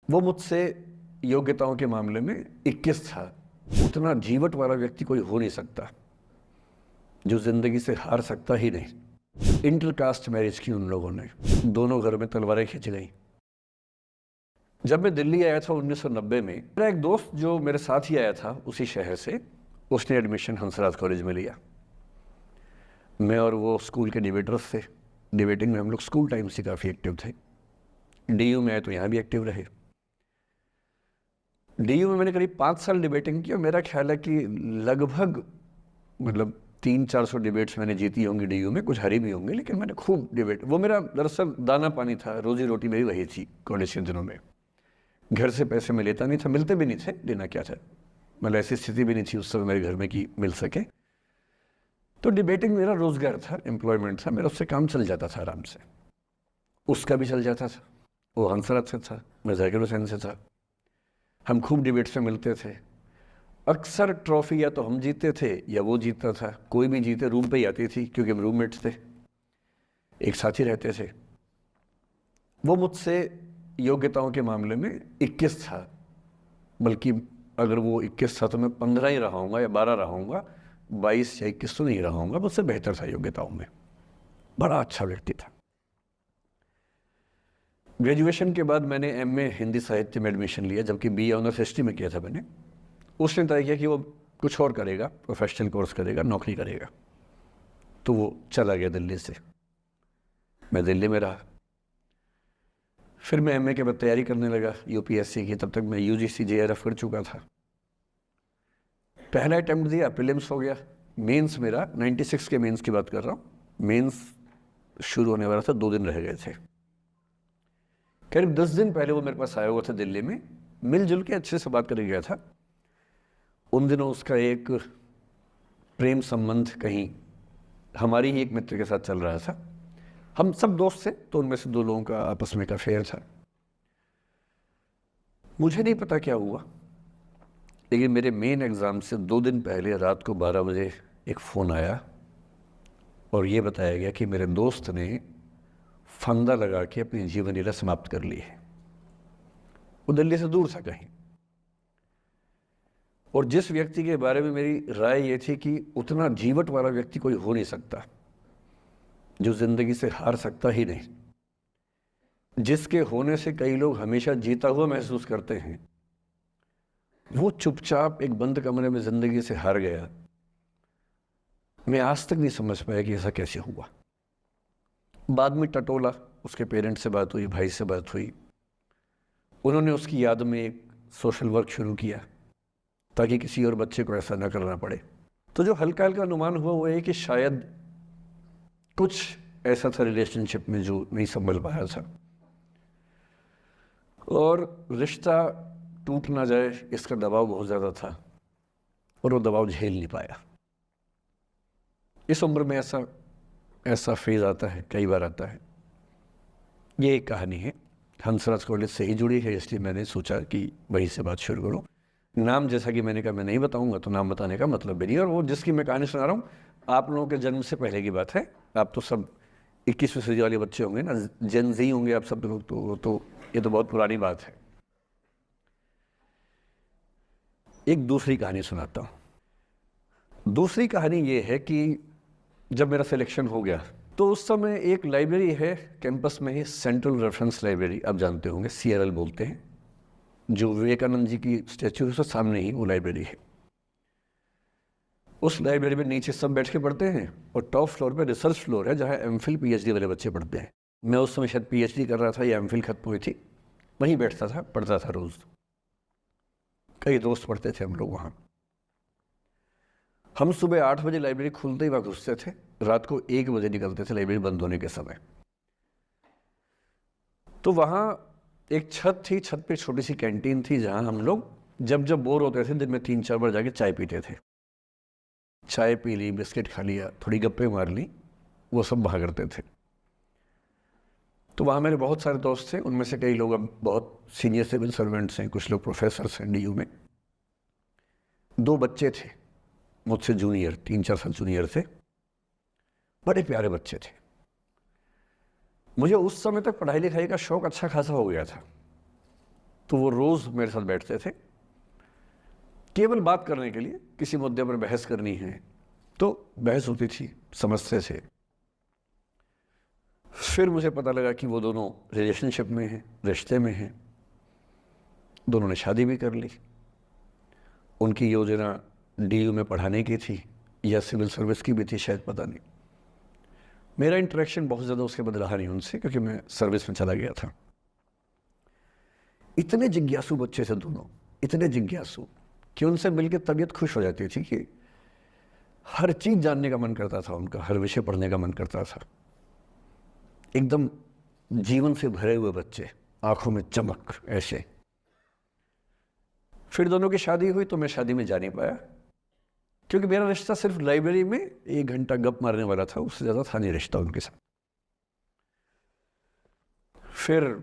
वो मुझसे योग्यताओं के मामले में 21 था। उतना जीवट वाला व्यक्ति कोई हो नहीं सकता जो जिंदगी से हार सकता ही नहीं। इंटरकास्ट मैरिज की उन लोगों ने, दोनों घर में तलवारें खिंच गई। जब मैं दिल्ली आया था 1990 में, मेरा एक दोस्त जो मेरे साथ ही आया था उसी शहर से, उसने एडमिशन हंसराज कॉलेज में लिया। मैं और वो स्कूल के डिबेटर्स थे। डिबेटिंग में हम लोग स्कूल टाइम से काफ़ी एक्टिव थे। डीयू में आए तो यहाँ भी एक्टिव रहे। डीयू में मैंने करीब 5 साल डिबेटिंग की और मेरा ख्याल है कि लगभग 300-400 डिबेट्स मैंने जीती होंगी डीयू में, कुछ हारी भी होंगे, लेकिन मैंने खूब डिबेट, वो मेरा दरअसल दाना पानी था, रोजी रोटी मेरी वही थी कॉलेज के दिनों में। घर से पैसे मैं लेता नहीं था, मिलते भी नहीं थे, लेना क्या था, मतलब ऐसी स्थिति भी नहीं थी उस समय मेरे घर में कि मिल सके। तो डिबेटिंग मेरा रोजगार था, एम्प्लॉयमेंट था, मेरा उससे काम चल जाता था आराम से। उसका भी चल जाता था, वो हंसराज से था, मैं जाकिर हुसैन से था। हम खूब डिबेट्स में मिलते थे। अक्सर ट्रॉफी या तो हम जीतते थे या वो जीतता था, कोई भी जीते रूम पे ही आती थी क्योंकि हम रूममेट्स थे, एक साथ ही रहते थे। वो मुझसे योग्यताओं के मामले में 21 था, बल्कि अगर वो 21 था तो मैं 15 ही रहा हूँगा या 12 रहा हूँगा, 22 या 21 तो नहीं रहा हूँगा। मुझसे बेहतर था योग्यताओं में, बड़ा अच्छा व्यक्ति था। ग्रेजुएशन के बाद मैंने एमए हिंदी साहित्य में एडमिशन लिया, जबकि बीए ऑनर्स हिस्ट्री में किया था मैंने। उसने तय किया कि वो कुछ और करेगा, प्रोफेशनल कोर्स करेगा, नौकरी करेगा, तो वो चला गया दिल्ली से। मैं दिल्ली में रहा। फिर मैं एमए के बाद तैयारी करने लगा यूपीएससी की। तब तक मैं यूजीसी जेआरएफ कर चुका था। पहला अटैम्प्ट दिया, प्रीलिम्स हो गया। मेंस मेरा 96 के मेंस की बात कर रहा हूँ, मेंस शुरू होने वाला था, 2 दिन रह गए थे। करीब 10 दिन पहले वो मेरे पास आया हुआ था दिल्ली में, मिलजुल के अच्छे से बात करके गया था। उन दिनों उसका एक प्रेम संबंध कहीं हमारी ही एक मित्र के साथ चल रहा था। हम सब दोस्त थे, तो उनमें से 2 लोगों का आपस में का अफेयर था। मुझे नहीं पता क्या हुआ, लेकिन मेरे मेन एग्ज़ाम से 2 दिन पहले रात को 12 बजे एक फ़ोन आया और ये बताया गया कि मेरे दोस्त ने फंदा लगा के अपनी जीवन लीला समाप्त कर ली है। वो दिल्ली से दूर था कहीं, और जिस व्यक्ति के बारे में मेरी राय ये थी कि उतना जीवट वाला व्यक्ति कोई हो नहीं सकता जो जिंदगी से हार सकता ही नहीं, जिसके होने से कई लोग हमेशा जीता हुआ महसूस करते हैं, वो चुपचाप एक बंद कमरे में जिंदगी से हार गया। मैं आज तक नहीं समझ पाया कि ऐसा कैसे हुआ। बाद में टटोला, उसके पेरेंट्स से बात हुई, भाई से बात हुई। उन्होंने उसकी याद में एक सोशल वर्क शुरू किया ताकि किसी और बच्चे को ऐसा ना करना पड़े। तो जो हल्का हल्का अनुमान हुआ वो है कि शायद कुछ ऐसा था रिलेशनशिप में जो नहीं संभल पाया था, और रिश्ता टूट ना जाए इसका दबाव बहुत ज़्यादा था, और वो दबाव झेल नहीं पाया। इस उम्र में ऐसा फेज़ आता है, कई बार आता है। ये एक कहानी है, हंसराज कॉलेज से ही जुड़ी है, इसलिए मैंने सोचा कि वहीं से बात शुरू करूँ। नाम जैसा कि मैंने कहा मैं नहीं बताऊंगा, तो नाम बताने का मतलब भी नहीं। और वो जिसकी मैं कहानी सुना रहा हूँ, आप लोगों के जन्म से पहले की बात है। आप तो सब 21वीं सदी वाले बच्चे होंगे ना, जेन ज़ी होंगे आप सब लोग, तो ये तो बहुत पुरानी बात है। एक दूसरी कहानी सुनाता हूँ। दूसरी कहानी ये है कि जब मेरा सिलेक्शन हो गया तो उस समय एक लाइब्रेरी है कैंपस में ही, सेंट्रल रेफरेंस लाइब्रेरी, आप जानते होंगे, CRL बोलते हैं, जो विवेकानंद जी की स्टैचू है उसके सामने ही वो लाइब्रेरी है। उस लाइब्रेरी में नीचे सब बैठ के पढ़ते हैं, और टॉप फ्लोर पे रिसर्च फ्लोर है जहाँ MPhil PhD वाले बच्चे पढ़ते हैं। मैं उस समय शायद PhD कर रहा था या MPhil खत्म हुई थी, वहीं बैठता था, पढ़ता था रोज़। कई दोस्त पढ़ते थे हम लोग वहाँ। हम सुबह 8 बजे लाइब्रेरी खुलते ही वहाँ घुसते थे, रात को 1 बजे निकलते थे लाइब्रेरी बंद होने के समय। तो वहाँ एक छत थी, छत पे छोटी सी कैंटीन थी जहाँ हम लोग जब जब बोर होते थे दिन में 3-4 बार जाके चाय पीते थे। चाय पी ली, बिस्किट खा लिया, थोड़ी गप्पे मार ली, वो सब वहाँ करते थे। तो वहाँ मेरे बहुत सारे दोस्त थे, उनमें से कई लोग अब बहुत सीनियर सिविल सर्वेंट्स हैं, कुछ लोग प्रोफेसर्स हैं DU में। 2 बच्चे थे मुझसे जूनियर, 3-4 साल जूनियर थे, बड़े प्यारे बच्चे थे। मुझे उस समय तक पढ़ाई लिखाई का शौक अच्छा खासा हो गया था, तो वो रोज़ मेरे साथ बैठते थे, केवल बात करने के लिए, किसी मुद्दे पर बहस करनी है तो बहस होती थी, समझते थे। फिर मुझे पता लगा कि वो दोनों रिलेशनशिप में हैं, रिश्ते में हैं, दोनों ने शादी भी कर ली। उनकी योजना DU में पढ़ाने की थी या सिविल सर्विस की भी थी, शायद, पता नहीं। मेरा इंटरेक्शन बहुत ज़्यादा उसके बाद रहा नहीं उनसे, क्योंकि मैं सर्विस में चला गया था। इतने जिज्ञासु बच्चे थे दोनों, इतने जिज्ञासु कि उनसे मिलकर तबीयत खुश हो जाती थी, कि हर चीज़ जानने का मन करता था उनका, हर विषय पढ़ने का मन करता था। एकदम जीवन से भरे हुए बच्चे, आंखों में चमक ऐसे। फिर दोनों की शादी हुई तो मैं शादी में जा नहीं पाया, क्योंकि मेरा रिश्ता सिर्फ लाइब्रेरी में 1 घंटा गप मारने वाला था, उससे ज़्यादा था नहीं रिश्ता उनके साथ। फिर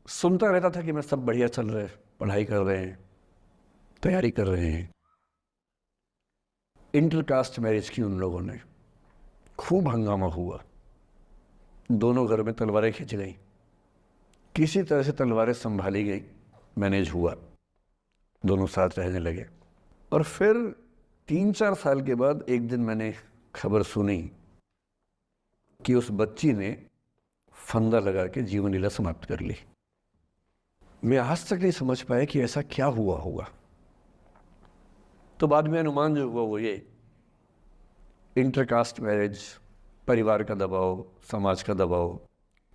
सुनता रहता था कि मैं सब बढ़िया चल रहा है, पढ़ाई कर रहे हैं, तैयारी कर रहे हैं। इंटरकास्ट मैरिज की उन लोगों ने, खूब हंगामा हुआ, दोनों घर में तलवारें खिंच गई, किसी तरह से तलवारें संभाली गई, मैनेज हुआ, दोनों साथ रहने लगे। और फिर 3-4 साल के बाद एक दिन मैंने खबर सुनी कि उस बच्ची ने फंदा लगा के जीवन लीला समाप्त कर ली। मैं आज तक नहीं समझ पाया कि ऐसा क्या हुआ होगा। तो बाद में अनुमान जो हुआ वो ये, इंटरकास्ट मैरिज, परिवार का दबाव, समाज का दबाव,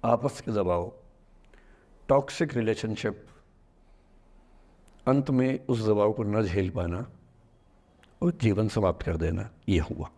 आपस के दबाव, टॉक्सिक रिलेशनशिप, अंत में उस दबाव को न झेल पाना और जीवन समाप्त कर देना, ये हुआ।